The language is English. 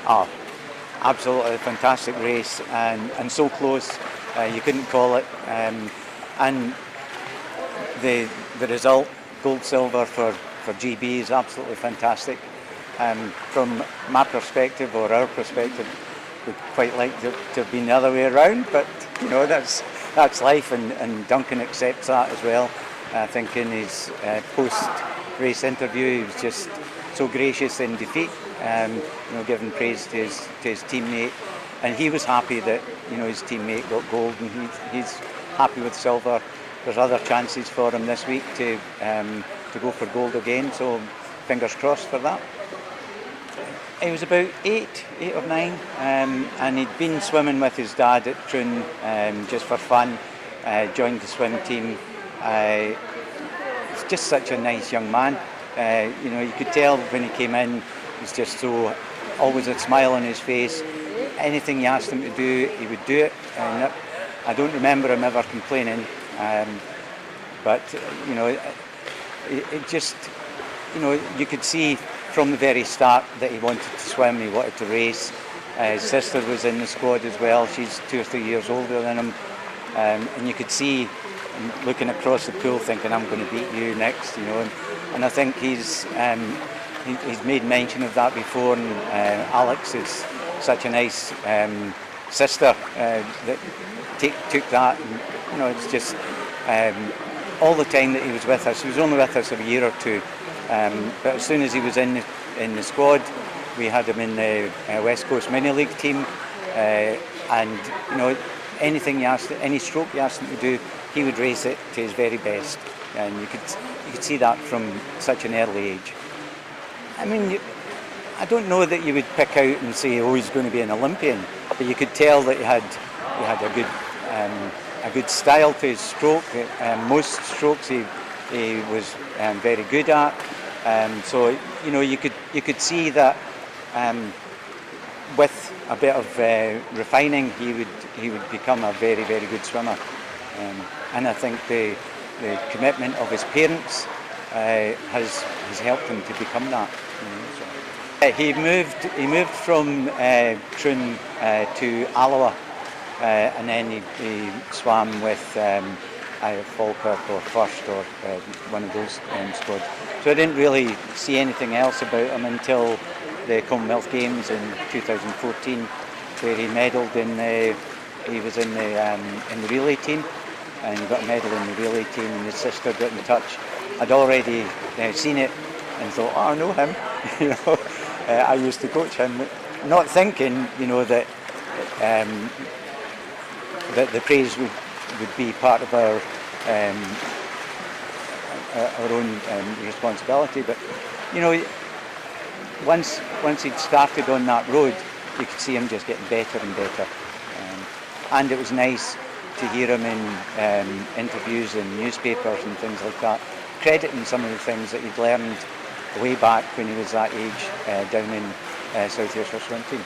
Oh, absolutely fantastic race, and so close, you couldn't call it. And the result, gold silver for GB, is absolutely fantastic. From my perspective, or our perspective, we'd quite like to have been the other way around, but you know, that's life, and Duncan accepts that as well. I think in his post-race interview, he was just so gracious in defeat, giving praise to his teammate, and he was happy that his teammate got gold, and he's happy with silver. There's other chances for him this week to go for gold again, so fingers crossed for that. He was about 8 or 9, and he'd been swimming with his dad at Troon just for fun, joined the swim team. He's just such a nice young man. You could tell when he came in, he was just always a smile on his face. Anything you asked him to do, he would do it. And I don't remember him ever complaining. But it just, you could see from the very start that he wanted to swim, he wanted to race. His sister was in the squad as well. She's 2 or 3 years older than him. And you could see him looking across the pool thinking, I'm going to beat you next, And I think he's made mention of that before, and Alex is such a nice sister that took that, and it's just all the time that he was with us. He was only with us a year or two, but as soon as he was in the squad, we had him in the West Coast Mini League team, and anything you asked, any stroke you asked him to do, he would race it to his very best, and you could see that from such an early age. I mean, I don't know that you would pick out and say, oh, he's going to be an Olympian, but you could tell that he had a good style to his stroke. Most strokes he was very good at. So you could see that with a bit of refining, he would become a very, very good swimmer. And I think the commitment of his parents has helped him to become that. He moved from Troon to Alloa, and then he swam with Falkirk or First or one of those squads. So I didn't really see anything else about him until the Commonwealth Games in 2014, where he medalled he was in the relay team, and he got a medal in the relay team, and his sister got in touch. I'd already seen it and thought, oh, I know him. I used to coach him, not thinking, that the praise would be part of our own responsibility. But once he'd started on that road, you could see him just getting better and better. And it was nice to hear him in interviews in newspapers and things like that, crediting some of the things that he'd learned way back when he was that age down in South Ayrshire swim team.